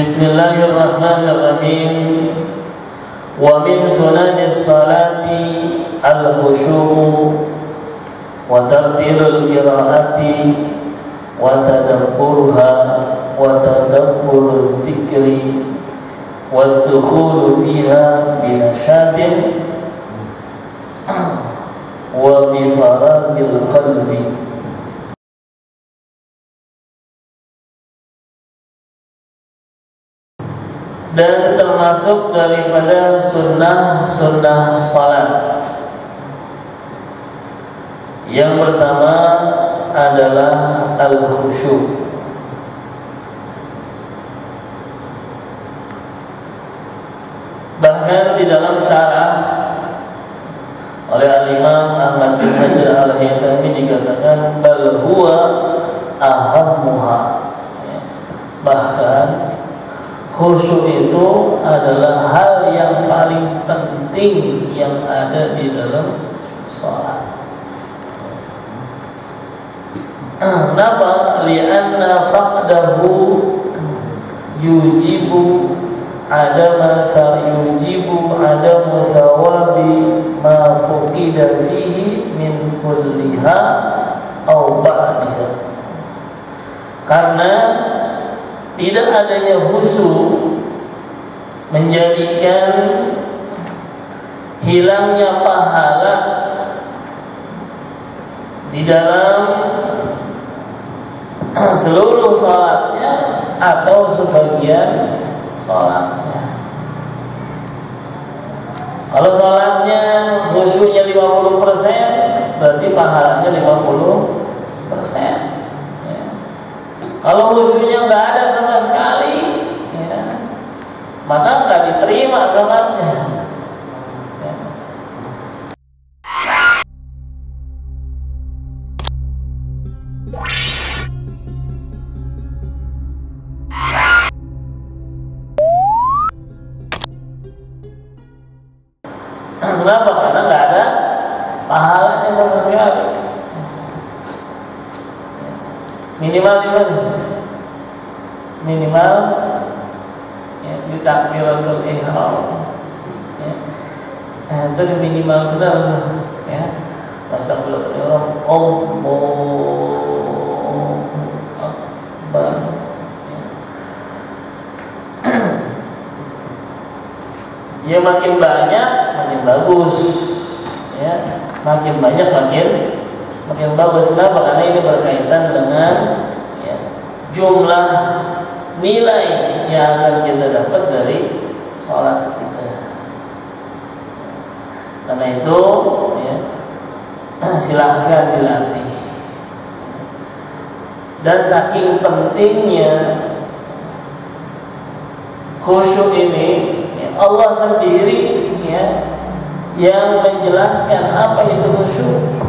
Bismillahirrahmanirrahim. Wa min sunanis salati al-khusyu' wa tartilul qiraati wa tadabburuha wa tadabburul dzikri wa dukhulu fiha bi nashatin wa bi faradil qalbi. Dan termasuk daripada sunnah salat. Yang pertama adalah al-khusyu'. Bahkan di dalam syarah oleh al-Imam Ahmad bin Hajar al-Haytami dikatakan bal huwa ahammuha. Bahkan khusyuk itu adalah hal yang paling penting yang ada di dalam sholat. Kenapa? Lianna faqdahu yujibu adama thawabi ma fuqida fihi min kulliha aw ba'diha. Karena tidak adanya khusyuk menjadikan hilangnya pahala di dalam seluruh sholatnya atau sebagian sholatnya. Kalau sholatnya khusyuknya 50%, berarti pahalanya 50%. Kalau khusyuknya nggak ada sama sekali, ya, maka nggak diterima sholatnya. Ya. Kenapa? Karena nggak ada pahalanya sama sekali. Minimal ya, di takbiratul ihram ya. Itu minimal benar ya. Pas takbiratul ihram Allahu Akbar ya. Ya makin banyak makin bagus ya. Makin banyak makin bagus. Kenapa? Karena ini berkaitan dengan ya, jumlah nilai yang akan kita dapat dari sholat kita. Karena itu ya, silahkan dilatih. Dan saking pentingnya khusyuk ini ya, Allah sendiri ya, yang menjelaskan apa itu khusyuk.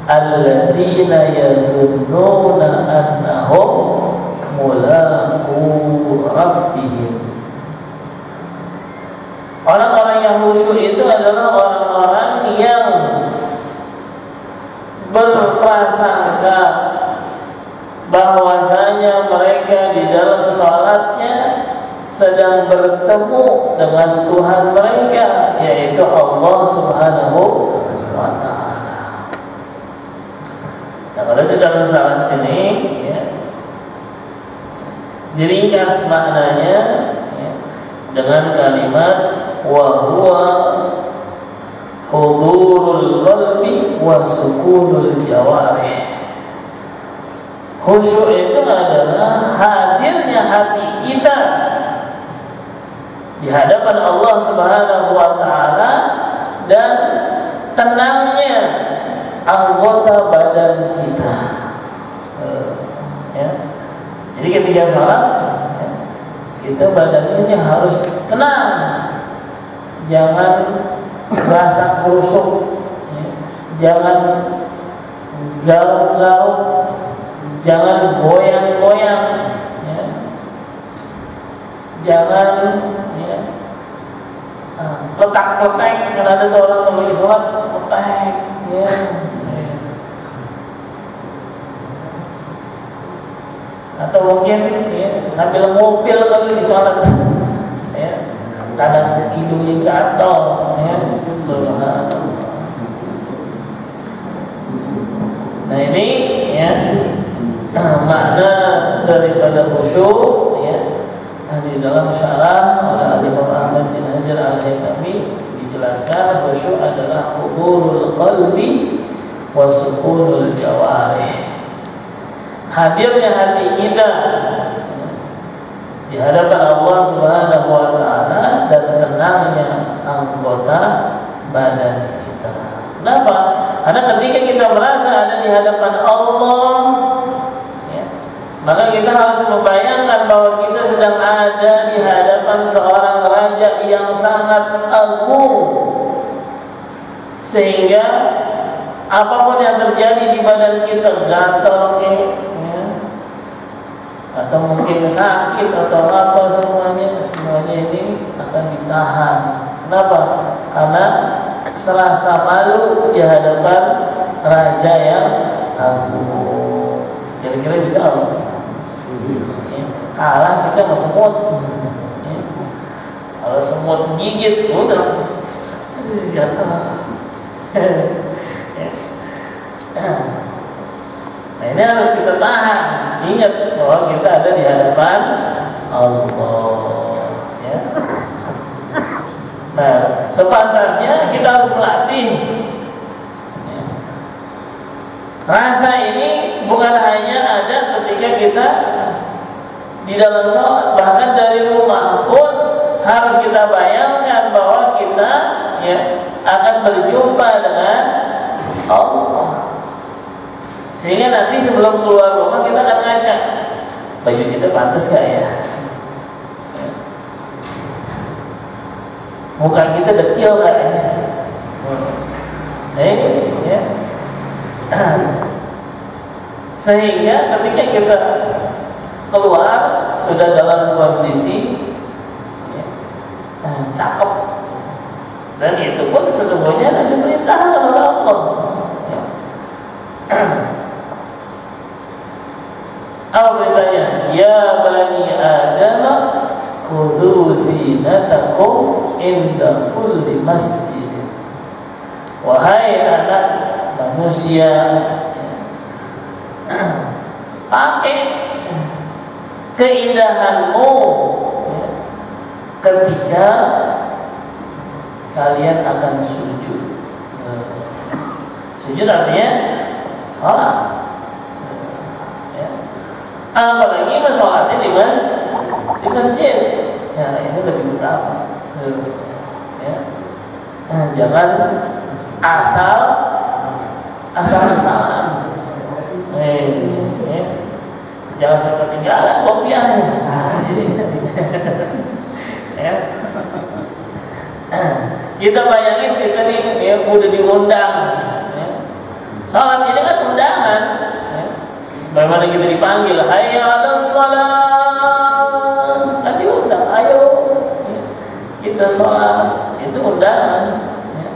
Alladzina yadhunnuna annahum mulaqu rabbihim. Orang-orang yang khusyuk itu adalah orang-orang yang berprasangka bahwasanya mereka di dalam salatnya sedang bertemu dengan Tuhan mereka, yaitu Allah Subhanahu wa ta'ala. Nah, kalau di dalam salat sini ya, diringkas maknanya ya, dengan kalimat wa huwa hudurul qalbi wa sukunul jawarih. Khusyuk itu adalah hadirnya hati kita di hadapan Allah Subhanahu wa ta'ala dan tenangnya anggota badan kita ya. Jadi ketika sholat ya, kita badannya harus tenang, jangan rasa kusuk ya. Jangan garuk-garuk, jangan goyang-goyang ya. Jangan ya, letak-letak. Karena ada tuh orang lagi sholat letak ya. atau mungkin ya, sambil ngupil kalau di sholat ya, kadang hidungnya gatal ya, subhanallah. Nah ini ya makna daripada khusyuk ya, di dalam syarah oleh Imam Ahmad bin Hajar Al-Haytami dijelaskan khusyuk adalah hudurul qalbi wa sukunul jawarih, hadirnya hati kita di hadapan Allah Subhanahu wa taala dan tenangnya anggota badan kita. Kenapa? Karena ketika kita merasa ada di hadapan Allah ya, maka kita harus membayangkan bahwa kita sedang ada di hadapan seorang raja yang sangat agung, sehingga apapun yang terjadi di badan kita, gatal ya, atau mungkin sakit atau apa, semuanya ini akan ditahan. Kenapa? Karena serasa malu di hadapan raja yang agung. Kira-kira bisa apa? Ya, kalah kita sama semut. Ya. Kalau semut gigit, udah langsung gatal. Nah ini harus kita tahan. Ingat bahwa kita ada di hadapan Allah ya. Nah sepantasnya kita harus melatih ya. Rasa ini bukan hanya ada ketika kita di dalam sholat, bahkan dari rumah pun harus kita bayangkan bahwa kita ya akan berjumpa dengan Allah. Sehingga nanti sebelum keluar rumah kita akan ngaca, baju kita pantas gak ya? Muka kita dekil gak ya? Ya. Sehingga ketika kita keluar sudah dalam kondisi ya, cakep, dan itu pun sesungguhnya ada diperintahkan oleh Allah. Apa perintahnya? Ya bani Adam khudhu zinatakum inda kulli masjid. Wahai anak manusia, pakai keindahanmu ketika kalian akan sujud. Sujud artinya salat. Apalagi sholatnya di masjid. Ya ini lebih utama. Ya. Jangan asal-asalan. Ya. Jangan sampai ketinggalan kopiahnya. Ya. Kita bayangin kita nih ya, udah diundang. Ya. Salat ini kan undangan. Bagaimana kita dipanggil, hayya 'alas shalah, kan diundang, ayo ya, kita sholat, itu undangan ya.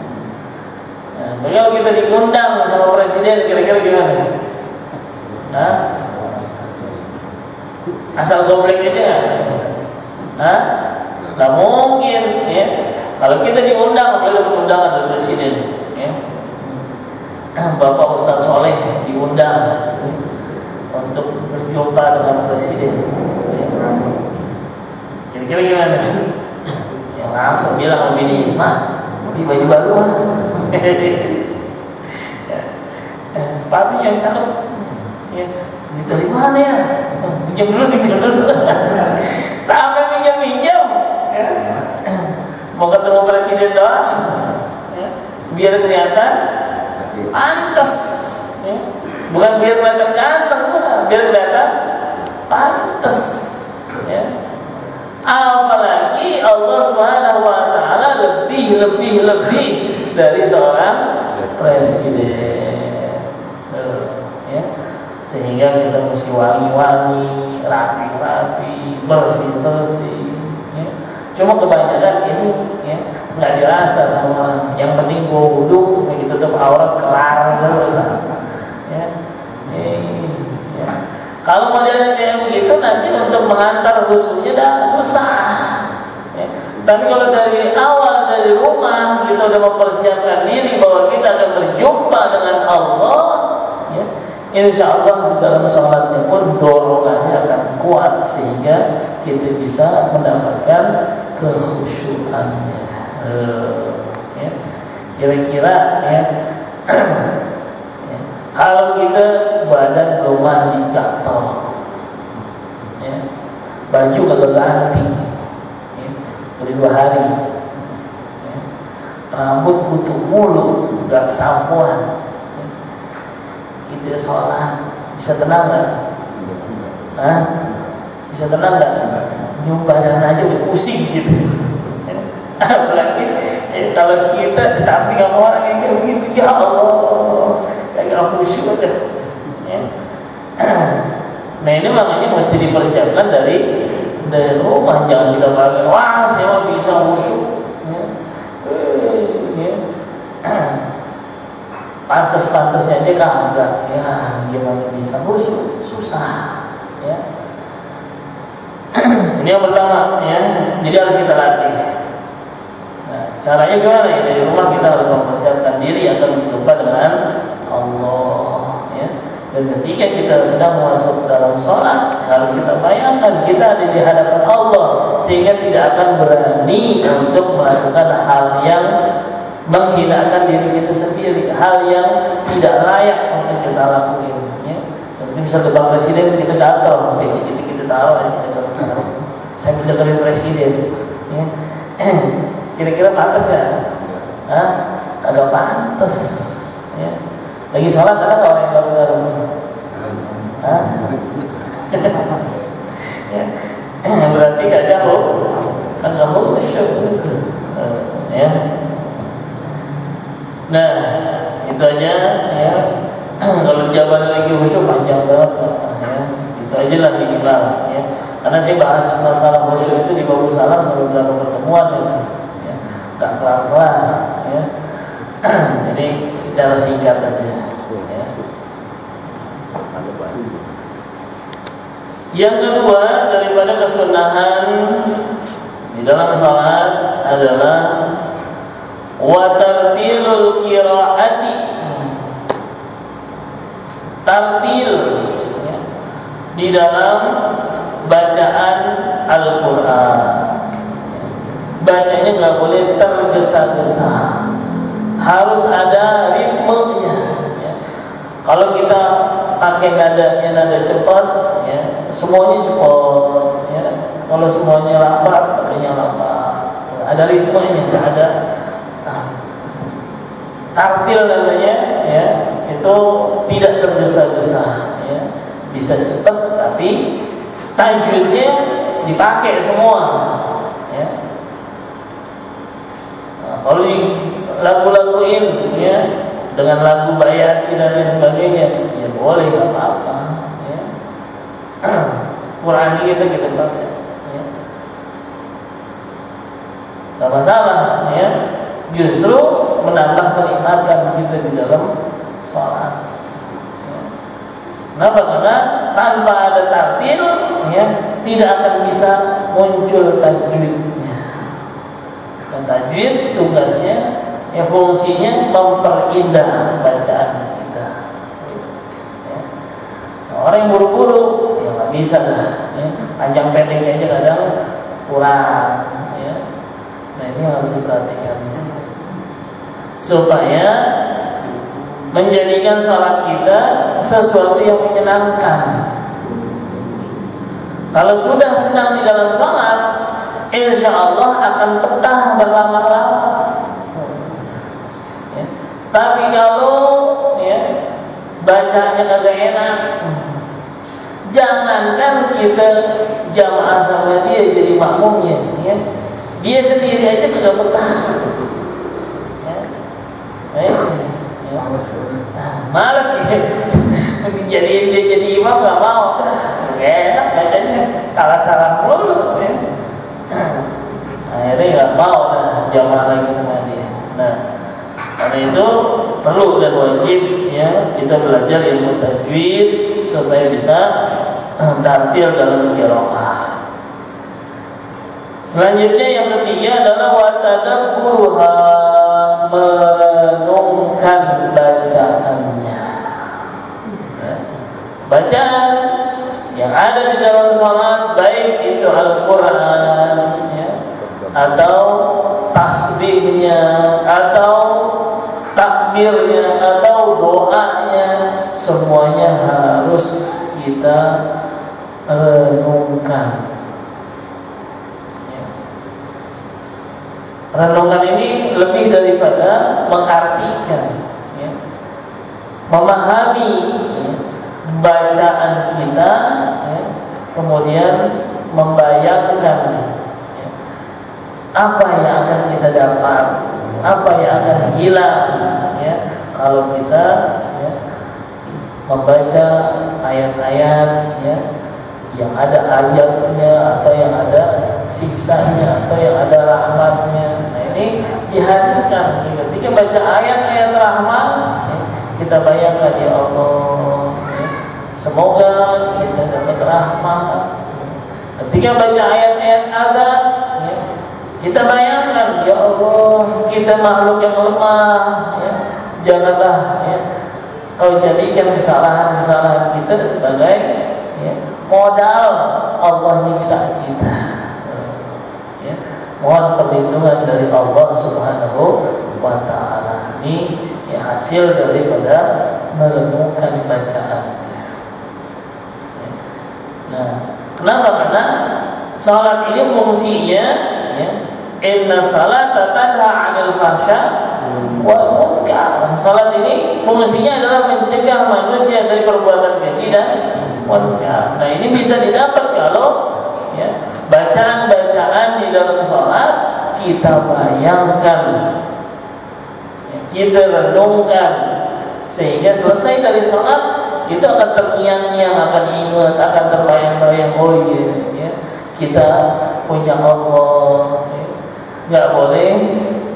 Nah, kalau kita diundang sama presiden, kira-kira gimana? Nah, asal goblek aja nggak? Nggak mungkin ya. Kalau kita diundang, apalagi dapat undangan dari presiden ya. Bapak Ustadz Soleh diundang untuk berjumpa dengan presiden. Kira-kira gimana? Yang langsung bilang sama bini, "Mah, beli baju baru mah." Sepatu yang cakep. Ya, dari mana ya? Pinjam dulu. Sampai pinjam. Ya. Mau ketemu presiden doang. Ya. Biar kelihatan pantas. Ya. Bukan biar kelihatan ganteng, biar kelihatan pantas ya. Apalagi Allah Subhanahu wa taala lebih dari seorang presiden ya. Sehingga kita mesti wangi-wangi, rapi-rapi, bersih-bersih ya. Cuma kebanyakan ini ya nggak dirasa sama orang. Yang penting gua wudhu, kita tutup aurat, kelar terus ya. Kalau modelnya kayak begitu nanti untuk mengantar khusyuknya dah susah. Ya. Tapi kalau dari awal dari rumah kita udah mempersiapkan diri bahwa kita akan berjumpa dengan Allah, ya, insya Allah di dalam sholatnya pun dorongannya akan kuat sehingga kita bisa mendapatkan kekhusyukannya. Ya. Kira-kira ya. Kalau kita badan belum mandi gatal, ya, baju kagak ganti, ya, udah 2 hari, ya, rambut kutu mulu, gak sampoan, ya, kita sholat bisa tenang nggak? Bisa tenang nggak? Nyum badan aja udah pusing gitu. Apalagi ya, kalau kita di samping sama orang yang kayak begitu, ya Allah, agak khusyuk dah. Ya. Nah ini makanya mesti dipersiapkan dari rumah, jangan kita balik. Wah saya mah bisa khusyuk. Ya. Ya. Pantas-pantasnya aja kagak. Ya gimana bisa khusyuk? Susah. Ya. Ini yang pertama ya. Jadi harus kita latih. Nah, caranya gimana ya? Dari rumah kita harus mempersiapkan diri akan berjumpa dengan Allah, ya. Dan ketika kita sedang masuk dalam sholat, harus kita bayangkan kita ada di hadapan Allah, sehingga tidak akan berani untuk melakukan hal yang menghinakan diri kita sendiri, hal yang tidak layak untuk kita lakukan. Ya. Seperti misalnya Bapak Presiden kita gatal, peci kita taruh aja kita gatal. Saya menjadi presiden, ya. Kira-kira pantas ya? Agak pantas, ya. Lagi sholat ada nggak orang yang garuk-garuk? Ya. Berarti gak jauh, kan jauh khusyuk, ya. Nah itu aja ya. Kalau jawaban lagi khusyuk panjang banget, ya. Itu aja lah minimal, ya. Karena saya bahas masalah khusyuk itu di bawah salam sampai beberapa pertemuan itu, ya. Gak kelar-kelar, ya. Jadi secara singkat aja, ya. Yang kedua daripada kesunahan di dalam salat adalah wa tartilul qiraati, tartil, ya, di dalam bacaan Al-Quran. Bacanya nggak boleh tergesa-gesa, harus ada ritmenya, ya. Kalau kita pakai nada cepat, ya, semuanya cepat, ya. Kalau semuanya lambat, pakainya lambat. Ada ritmenya, ada tartil namanya, ya. Itu tidak tergesa-gesa, ya. Bisa cepat tapi tajwidnya dipakai semua, ya. Kalau lagu-laguin, ya, dengan lagu bayati dan lain sebagainya, ya boleh, nggak apa-apa, ya. Quran kita baca, ya. Nggak masalah, ya. Justru menambah kenikmatan kita di dalam sholat, ya. Kenapa? Karena tanpa ada tartil, ya, tidak akan bisa muncul tajwidnya. Dan tajwid tugasnya, ya, fungsinya memperindah bacaan kita, ya. Nah, orang yang buru-buru ya nggak bisa lah, ya. Panjang pendeknya aja kadang kurang, ya. Nah ini harus diperhatikan, ya. Supaya menjadikan sholat kita sesuatu yang menyenangkan. Kalau sudah senang di dalam sholat, insya Allah akan betah berlama-lama. Ya. Tapi kalau, ya, bacanya kagak enak, jangankan kita jamaah sama dia jadi makmumnya, ya, dia sendiri aja kagak betah. Ya. Males ya. Dijadiin dia jadi imam nggak mau, enak bacanya salah-salah mulu, ya. Akhirnya nggak mau lah jamaah lagi sama dia. Nah, karena itu perlu dan wajib, ya, kita belajar ilmu tajwid supaya bisa tartil dalam qiraah. Selanjutnya yang ketiga adalah wa tadabburuha, merenungkan bacaannya. Bacaan yang ada di dalam salat, baik itu Al-Quran ya, atau tasbihnya, atau takbirnya, atau doanya, semuanya harus kita renungkan. Ya. Renungkan ini lebih daripada mengartikan, ya. Memahami ya, bacaan kita, ya, kemudian membayangkan ya, apa yang akan kita dapat, apa yang akan hilang ya, kalau kita ya, membaca ayat-ayat ya, yang ada ayatnya atau yang ada siksanya atau yang ada rahmatnya. Nah ini dihadirkan ketika baca ayat-ayat rahmat ya, kita bayangkan ya Allah ya, semoga kita dapat rahmat. Ketika baca ayat-ayat azab ya, kita bayangkan ya Allah kita makhluk yang lemah ya, janganlah ya kau jadikan kesalahan-kesalahan kita sebagai ya, modal Allah nyiksa kita ya. Mohon perlindungan dari Allah Subhanahu wa ta'ala. Ini ya, hasil daripada merenungkan bacaannya ya. Nah, kenapa? Karena salat ini fungsinya ya, inna salata tanha 'anil fahsya wal munkar. Salat ini fungsinya adalah mencegah manusia dari perbuatan keji dan munkar. Nah, ini bisa didapat kalau ya, bacaan-bacaan di dalam salat kita bayangkan, ya, kita renungkan, sehingga selesai dari salat itu akan terngiang-ngiang, akan ingat, akan terbayang-bayang. Oh iya, ya, kita punya Allah. Ya. Nggak boleh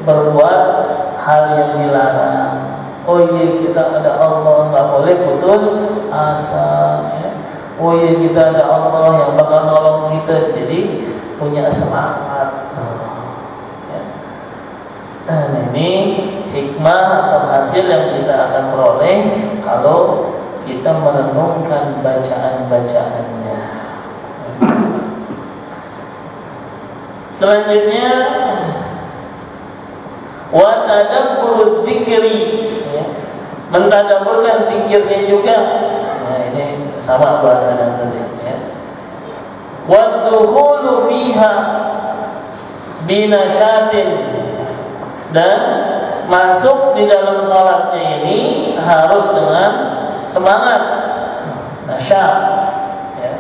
berbuat hal yang dilarang. Oh iya, kita ada Allah, nggak boleh putus asa. Ya. Oh iya, kita ada Allah yang bakal nolong kita, jadi punya semangat. Ya. Nah, ini hikmah atau hasil yang kita akan peroleh kalau kita merenungkan bacaan-bacaannya. Selanjutnya wa tadabbur dzikri ya, mentadabburkan zikirnya juga. Nah, ini sama bahasa yang tadi ya. Wa dukhulu fiha binasyatin, dan masuk di dalam salatnya ini harus dengan semangat, nasyat ya.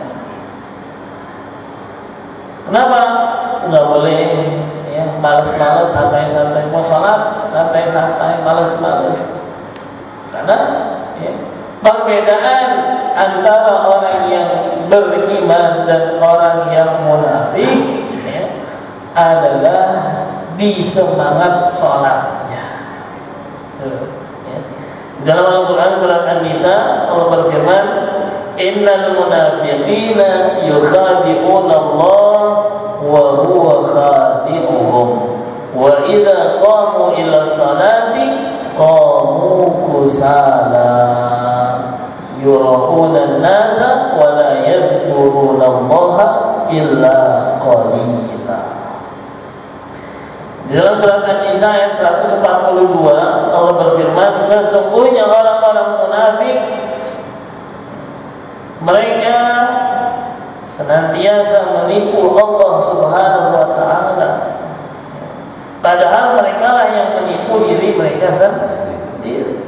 Kenapa? Nggak boleh ya, malas-malas, santai-santai. Mau sholat santai-santai, malas-malas. Karena ya, perbedaan antara orang yang beriman dan orang yang munafik ya, adalah di semangat sholatnya. Ya. Dalam Al-Quran surat An-Nisa Allah berfirman, innal munafiqina yukhadi'una Allah wa huwa khadi'uhum wa idza qamu ila salati qamu kusala yura'una an-nasa wa la yadhkuruna Allah illa qalila. Di dalam surat An-Nisa ayat 142 Allah berfirman, sesungguhnya orang-orang munafik mereka senantiasa menipu Allah Subhanahu wa ta'ala, padahal mereka lah yang menipu diri mereka sendiri.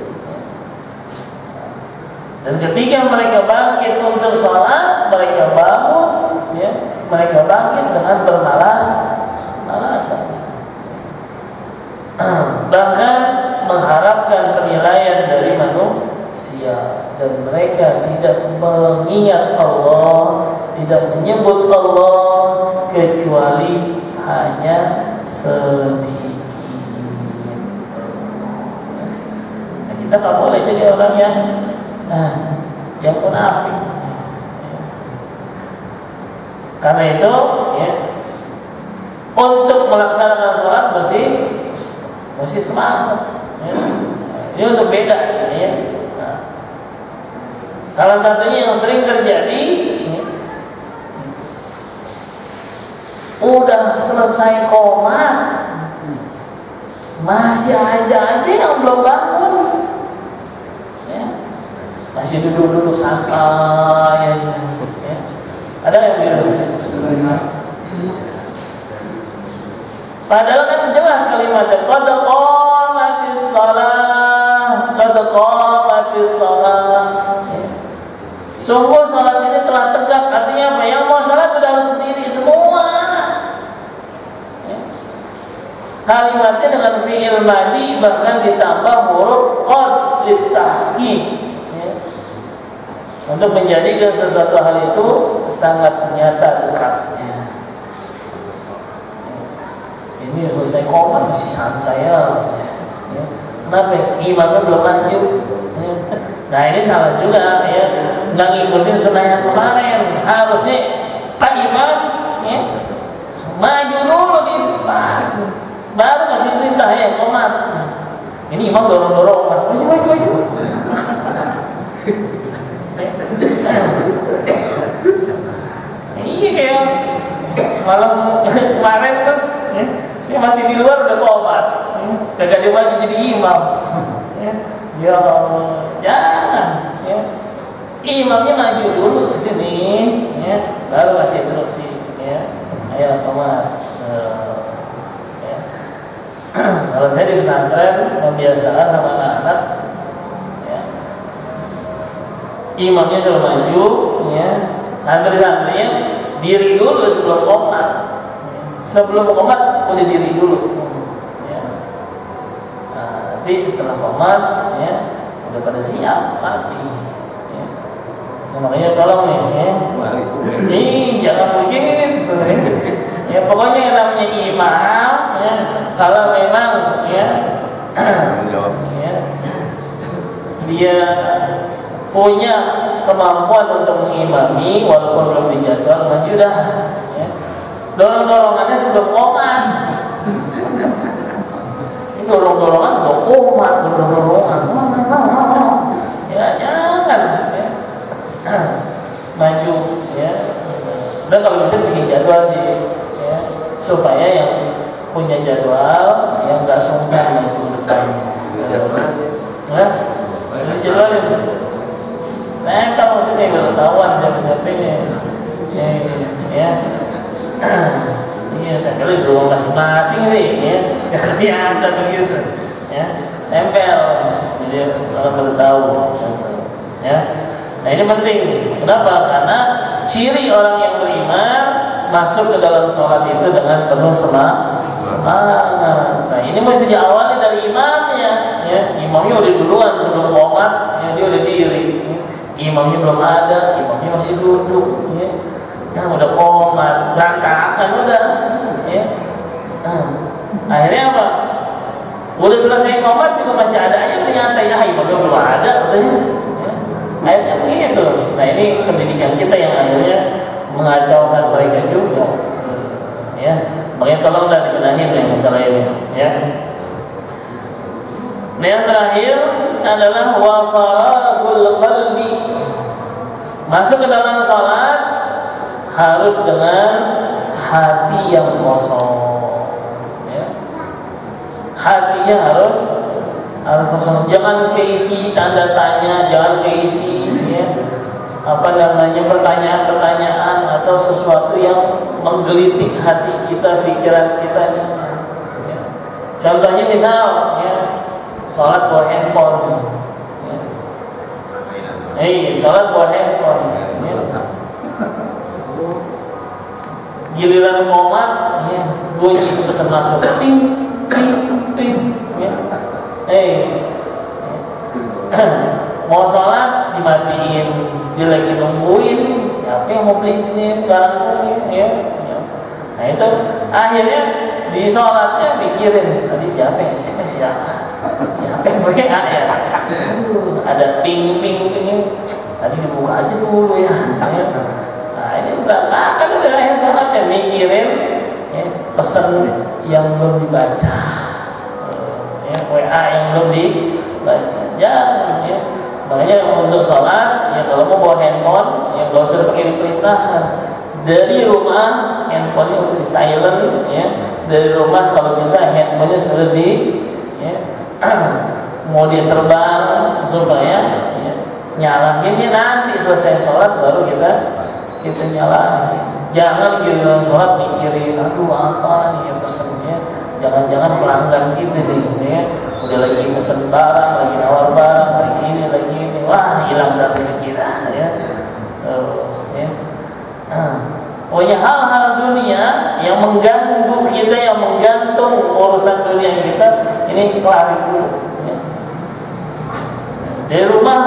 Dan ketika mereka bangkit untuk sholat, mereka bangun ya, mereka bangkit dengan bermalas-malasan, bahkan mengharapkan penilaian dari manusia, dan mereka tidak mengingat Allah, tidak menyebut Allah kecuali hanya sedikit. Nah, kita nggak boleh jadi orang yang munafik. Karena itu ya, untuk melaksanakan sholat mesti semangat ya. Ini untuk beda ya. Nah, salah satunya yang sering terjadi ya, udah selesai qomat masih aja yang belum bangun ya. Masih duduk santai ya. Ada yang bilang padahal kan jelas kalimatnya qad qamatis shalah, qad qamatis shalah ya. Sungguh salat ini telah tegak. Artinya apa? Yang mau salat sudah harus berdiri semua ya. Kalimatnya dengan fi'il madi bahkan ditambah huruf qad litahqiq ya. Untuk menjadikan sesuatu hal itu sangat nyata dekatnya. Ini selesai qomat masih santai ya. Kenapa? Imamnya belum maju ya. Nah ini salah juga ya, nggak ngikutin sunnah yang kemarin. Harusnya Pak Imam ya, maju dulu di depan, baru kasih perintah ya qomat. Ini imam dorong maju. Iya kayak malam kemarin tuh ya, saya masih di luar udah qomat, kagak dia maju jadi imam ya Allah, jangan ya. Imamnya maju dulu ke sini ya, baru kasih instruksi ya, ayo qomat ya. Kalau saya di pesantren membiasakan sama anak-anak ya, imamnya sudah maju ya, santri-santrinya diri dulu sebelum qomat. Sebelum qomat udah diri dulu ya. Nah, nanti setelah qomat ya udah pada siap rapi ya. Nah, makanya tolong nih ya, jangan begini ya. Pokoknya yang namanya imam ya, kalau memang ya, ya dia punya kemampuan untuk mengimami walaupun belum dijadwal, maju dah ya. Dorong-dorongannya sebelum qomat. Ini dorong-dorongan mau qomat, dorong-dorongan ya, jangan ya. Maju ya. Udah kalau bisa bikin jadwal sih ya, supaya yang punya jadwal yang nggak sungkan maju depannya. Nah, ini jadwalnya. Nah, kalau maksudnya udah ketahuan siapa-siapanya ya. Iya, tapi di rumah masing-masing sih ya, kelihatan begitu ya, tempel jadi orang baru tahu ya. Nah ini penting, kenapa? Karena ciri orang yang beriman masuk ke dalam sholat itu dengan penuh semangat. Nah ini mesti diawali dari imamnya ya. Imamnya udah duluan sebelum qomat ya, dia udah diri ya. Imamnya belum ada, imamnya masih duduk ya. Nah udah qomat, berantakan udah ya. Nah, akhirnya apa? Udah selesai qomat juga masih ada aja ternyata ya, imamnya belum ada katanya ya. Akhirnya begitu. Nah ini pendidikan kita yang akhirnya mengacaukan mereka juga ya. Makanya tolonglah dibenahin yang masalah ini ya. Nah yang terakhir adalah wa faraghul qalbi. Masuk ke dalam salat harus dengan hati yang kosong ya. Hatinya harus kosong, jangan keisi tanda tanya, jangan keisi ya, apa namanya, pertanyaan-pertanyaan atau sesuatu yang menggelitik hati kita, pikiran kita ya. Contohnya misal ya, sholat bawa handphone ya. Sholat bawa handphone ya. Giliran qomat ya, bunyi pesan masuk ping ya. Mau sholat dimatiin, dia lagi nungguin siapa yang mau beli ini barang ini ya. Nah itu akhirnya di sholatnya mikirin tadi siapa yang SMS ya, siapa yang WA ya. Aduh, ada ping tadi dibuka aja dulu ya. Nah ini berantakan udah akhir salatnya, mikirin ya, pesan yang belum dibaca, ya, WA yang belum dibaca. Jangan ya. Makanya untuk salat ya kalau mau bawa handphone ya nggak usah pakai perintah. Dari rumah handphonenya udah di silent ya. Dari rumah kalau bisa handphonenya sudah di ya, mau dia terbang supaya ya, nyalahinnya nanti selesai sholat baru kita nyalahin. Jangan gitu sholat mikirin aduh apa nih pesennya, jangan-jangan pelanggan kita nih ya, udah lagi pesen barang, lagi nawar barang, lagi ini, wah hilang dah rezeki dah ya. Ya. Pokoknya hal-hal dunia yang mengganggu kita, yang menggantung urusan dunia kita, ini kelar dulu ya. Dari rumah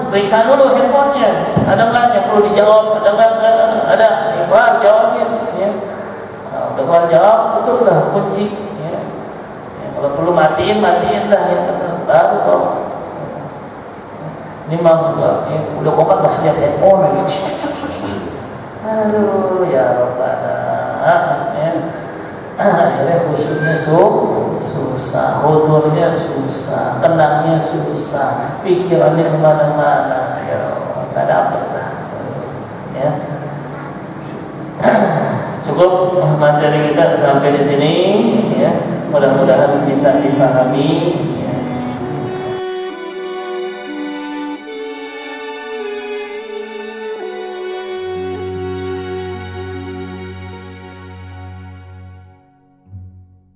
periksa dulu handphonenya, ada nggak yang perlu dijawab, ada nggak, ada, kelar jawabin ya. Nah, udah kelar jawab, tutuplah kunci ya. Ya, kalau perlu matiin dah ya, baru bawa. Ini mah enggak, ya, udah komat masih lihat handphone lagi. Aduh ya Rabbana ya. Akhirnya khusyuknya susah, hudurnya susah, tenangnya susah, pikirannya kemana-mana ya, nggak dapet lah ya. Cukup materi kita sampai di sini ya, mudah-mudahan bisa difahami